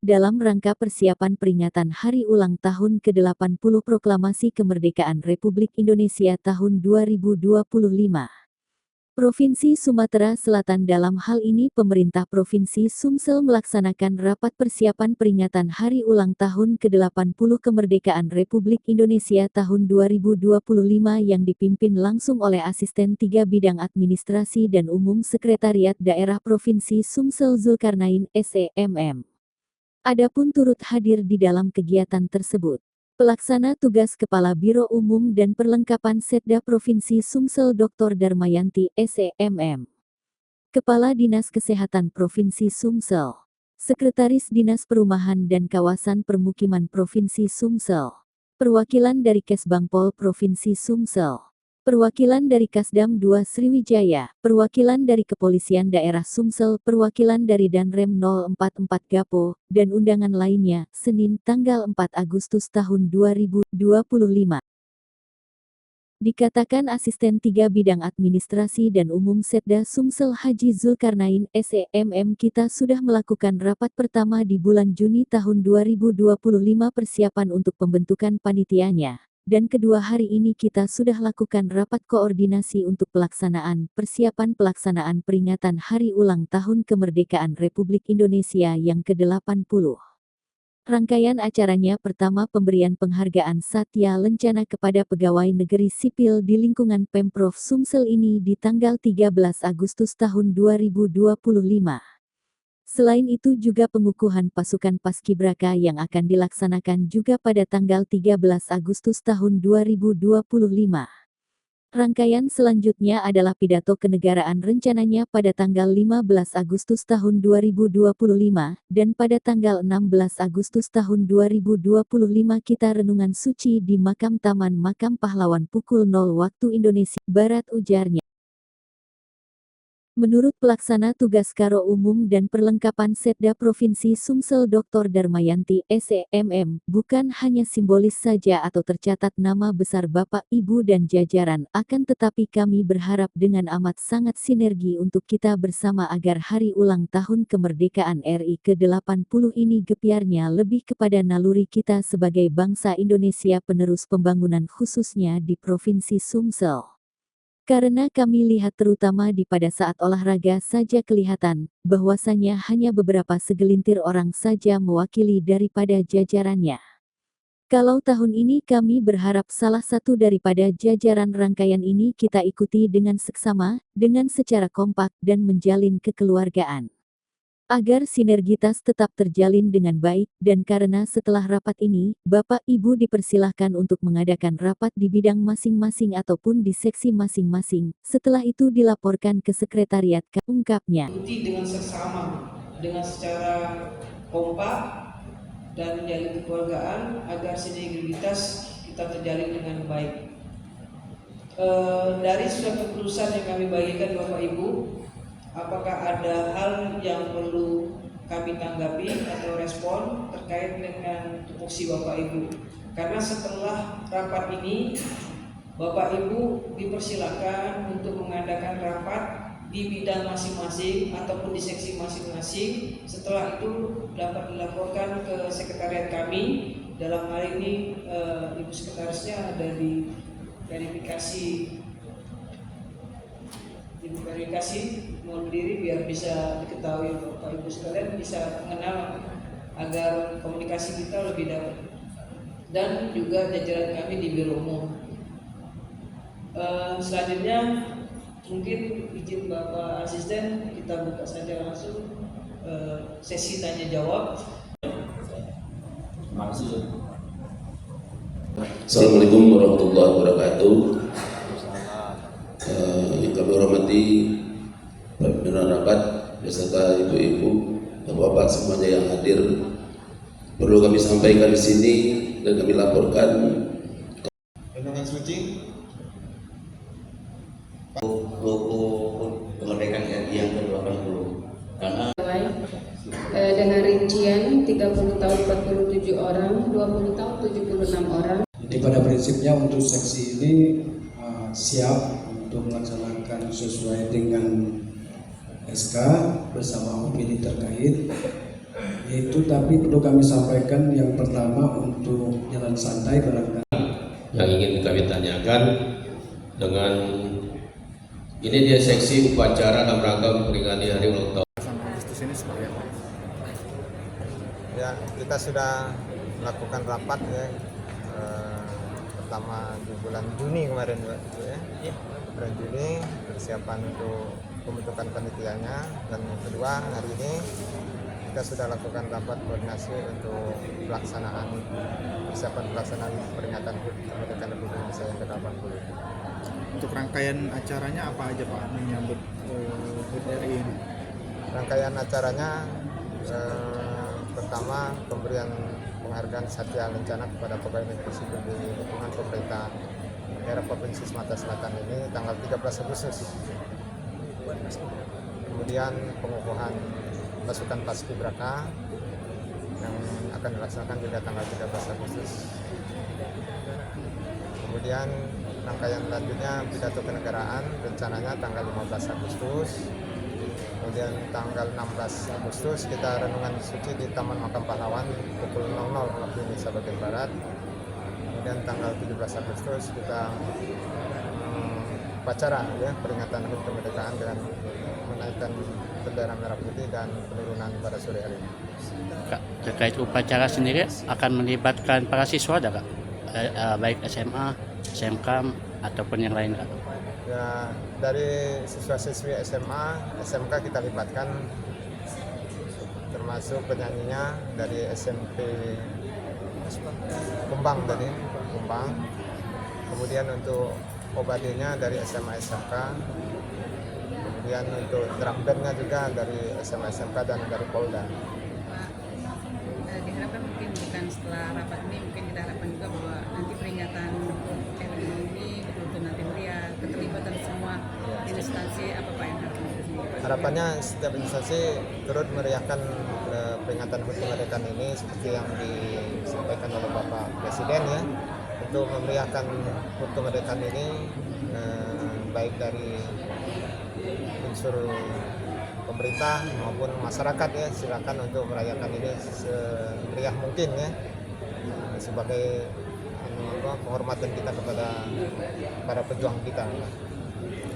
dalam rangka persiapan peringatan Hari Ulang Tahun ke-80 Proklamasi Kemerdekaan Republik Indonesia tahun 2025. Provinsi Sumatera Selatan. Dalam hal ini pemerintah Provinsi Sumsel melaksanakan rapat persiapan peringatan Hari Ulang Tahun ke-80 Kemerdekaan Republik Indonesia tahun 2025 yang dipimpin langsung oleh Asisten 3 Bidang Administrasi dan Umum Sekretariat Daerah Provinsi Sumsel Zulkarnain, SEMM. Adapun turut hadir di dalam kegiatan tersebut Pelaksana Tugas Kepala Biro Umum dan Perlengkapan Setda Provinsi Sumsel Dr. Darmayanti, SEMM. Kepala Dinas Kesehatan Provinsi Sumsel. Sekretaris Dinas Perumahan dan Kawasan Permukiman Provinsi Sumsel. Perwakilan dari Kesbangpol Provinsi Sumsel. Perwakilan dari Kasdam 2 Sriwijaya, perwakilan dari Kepolisian Daerah Sumsel, perwakilan dari Danrem 044 Gapo, dan undangan lainnya, Senin tanggal 4 Agustus tahun 2025. Dikatakan Asisten 3 Bidang Administrasi dan Umum Setda Sumsel Haji Zulkarnain, SEMM, kita sudah melakukan rapat pertama di bulan Juni tahun 2025 persiapan untuk pembentukan panitianya. Dan kedua hari ini kita sudah lakukan rapat koordinasi untuk persiapan pelaksanaan peringatan Hari Ulang Tahun Kemerdekaan Republik Indonesia yang ke-80. Rangkaian acaranya pertama pemberian penghargaan Satya Lencana kepada pegawai negeri sipil di lingkungan Pemprov Sumsel ini di tanggal 13 Agustus tahun 2025. Selain itu juga pengukuhan pasukan Paskibraka yang akan dilaksanakan juga pada tanggal 13 Agustus tahun 2025. Rangkaian selanjutnya adalah pidato kenegaraan rencananya pada tanggal 15 Agustus tahun 2025, dan pada tanggal 16 Agustus tahun 2025 kita renungan suci di Makam Taman Makam Pahlawan pukul 0 waktu Indonesia Barat, ujarnya. Menurut Pelaksana Tugas Karo Umum dan Perlengkapan Setda Provinsi Sumsel Dr. Darmayanti, SEMM, bukan hanya simbolis saja atau tercatat nama besar Bapak, Ibu dan jajaran, akan tetapi kami berharap dengan amat sangat sinergi untuk kita bersama agar Hari Ulang Tahun Kemerdekaan RI ke-80 ini gepiarnya lebih kepada naluri kita sebagai bangsa Indonesia penerus pembangunan khususnya di Provinsi Sumsel. Karena kami lihat terutama pada saat olahraga saja kelihatan, bahwasanya hanya beberapa segelintir orang saja mewakili daripada jajarannya. Kalau tahun ini kami berharap salah satu daripada jajaran rangkaian ini kita ikuti dengan seksama, dengan secara kompak dan menjalin kekeluargaan. Agar sinergitas tetap terjalin dengan baik, dan karena setelah rapat ini, Bapak Ibu dipersilahkan untuk mengadakan rapat di bidang masing-masing ataupun di seksi masing-masing, setelah itu dilaporkan ke sekretariat, ungkapnya. Dengan seksama, dengan secara kompak dan menjalin kekeluargaan agar sinergitas kita terjalin dengan baik. Dari surat keputusan yang kami bagikan Bapak Ibu, apakah ada hal yang perlu kami tanggapi atau respon terkait dengan tupoksi Bapak Ibu? Karena setelah rapat ini, Bapak Ibu dipersilakan untuk mengadakan rapat di bidang masing-masing ataupun di seksi masing-masing. Setelah itu dapat dilaporkan ke sekretariat kami. Dalam hal ini Ibu Sekretarisnya ada di verifikasi mohon berdiri biar bisa diketahui Bapak Ibu sekalian, bisa mengenal agar komunikasi kita lebih dapat, dan juga jajaran kami di Biro Umum. Selanjutnya mungkin izin Bapak Asisten kita buka saja langsung sesi tanya jawab. Assalamualaikum warahmatullahi wabarakatuh. Yang kami hormati pimpinan rapat beserta ibu-ibu, bapak-bapak semuanya yang hadir, perlu kami sampaikan di sini dan kami laporkan. Renungan suci logo kemerdekaan RI yang ke-80 karena dengan rincian 30 tahun 47 orang, 20 tahun 76 orang. Jadi pada prinsipnya untuk seksi ini siap untuk melaksanakan sesuai dengan SK bersama opini terkait Itu tapi perlu kami sampaikan yang pertama untuk jalan santai barangkali. Yang ingin kami tanyakan dengan ini dia seksi upacara dalam rangka memperingati hari ulang tahun. Agustus ini seperti apa? Ya, kita sudah melakukan rapat ya, pertama di bulan Juni kemarin ya, bulan Juni persiapan untuk pembentukan panitianya, dan yang kedua hari ini kita sudah lakukan rapat koordinasi untuk persiapan pelaksanaan peringatan HUT kemerdekaan Republik Indonesia yang ke-80. Untuk rangkaian acaranya apa aja Pak menyambut HUT RI ini? Rangkaian acaranya pertama pemberian penghargaan Satya Lencana kepada pegawai negeri sipil di lingkungan pemerintah daerah Provinsi Sumatera Selatan ini tanggal 13 Agustus. Kemudian pengukuhan pasukan Paskibraka yang akan dilaksanakan juga tanggal 13 Agustus. Kemudian rangkaian selanjutnya pidato kenegaraan rencananya tanggal 15 Agustus. Kemudian tanggal 16 Agustus kita renungan suci di Taman Makam Pahlawan pukul 00 waktu Indonesia bagian Barat. Kemudian tanggal 17 Agustus kita upacara ya peringatan HUT kemerdekaan dengan menaikkan bendera merah putih dan penurunan pada sore hari ini. Kak, terkait upacara sendiri akan melibatkan para siswa ada Kak? Baik SMA, SMK ataupun yang lain Kak? Ya, dari siswa-siswi SMA, SMK kita libatkan, termasuk penyanyinya dari SMP Kumbang tadi, Kumbang. Kemudian untuk obadinya dari SMA SMK. Kemudian untuk drum bandnya juga dari SMA SMK dan dari Polda. Diharapkan mungkin bukan setelah rapat ini, mungkin kita harapkan juga bahwa nanti peringatan RI ini betul-betul nanti meriah, keterlibatan semua instansi apa Pak yang harapnya? Harapannya setiap instansi turut meriahkan peringatan HUT kemerdekaan ini seperti yang disampaikan oleh Bapak Presiden ya, untuk memeriahkan HUT kemerdekaan ini baik dari unsur pemerintah maupun masyarakat ya, silakan untuk merayakan ini semeriah mungkin ya, sebagai penghormatan kita kepada para pejuang kita.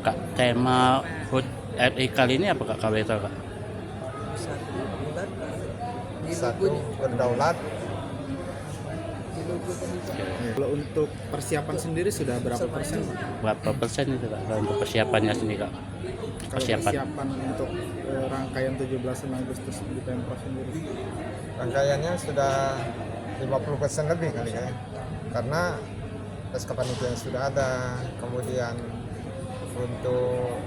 Kak, tema HUT RI kali ini apa Kak? Kalau itu Kak? Satu, berdaulat. Kalau untuk persiapan sendiri sudah berapa persen? Berapa persen itu Kak? Kalau untuk persiapannya sendiri Kak? Kalau persiapan untuk rangkaian 17 Agustus di Pemprov sendiri? Rangkaiannya sudah 50% lebih kali ya, karena tes kepanitiaan sudah ada, kemudian untuk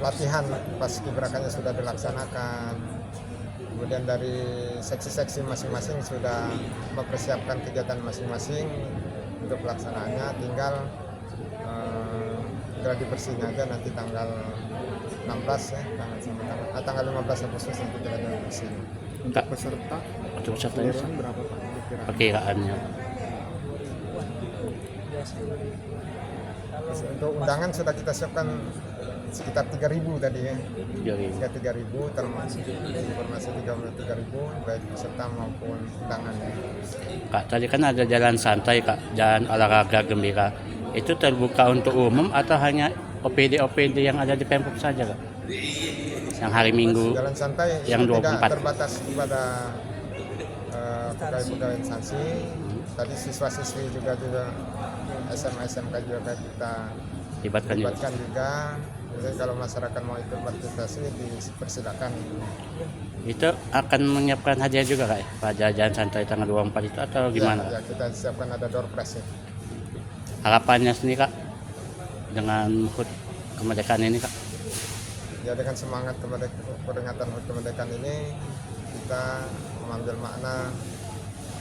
latihan paskibrakanya sudah dilaksanakan, kemudian dari seksi-seksi masing-masing sudah mempersiapkan kegiatan masing-masing untuk pelaksanaannya, tinggal gladi bersihnya aja nanti tanggal 16 ya, tanggal 15 Agustus nanti gladi bersih. Untuk peserta, Untuk pesertanya keseluruhan berapa Pak? Kira-kira? perkiraannya. Untuk undangan sudah kita siapkan sekitar 3.000 tadi ya. Jadi 3.000 termasuk informasi 3.000 baik peserta maupun undangan ya. Kak, tadi kan ada jalan santai Kak, jalan olahraga gembira. Itu terbuka untuk umum atau hanya OPD yang ada di Pemprov saja Kak? Yang hari Minggu Jalan santai yang tidak 24. terbatas kepada pegawai-pegawai instansi. Tadi siswa-siswi juga SMA SMK juga kita libatkan juga. libatkan juga. Jadi kalau masyarakat mau ikut partisipasi dipersilakan. Itu akan menyiapkan hadiah juga Kak? Pada jalan santai tanggal 24 itu atau gimana? Ya, kita siapkan ada door prize ya. Harapannya sendiri Kak dengan HUT kemerdekaan ini Kak? Ya, dengan semangat peringatan HUT kemerdekaan ini kita mengambil makna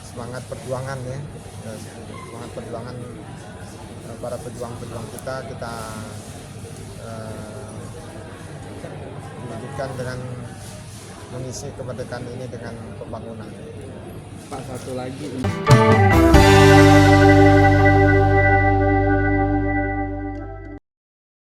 semangat perjuangan ya, semangat perjuangan para pejuang-pejuang kita diwujudkan dengan mengisi kemerdekaan ini dengan pembangunan. Pak, satu lagi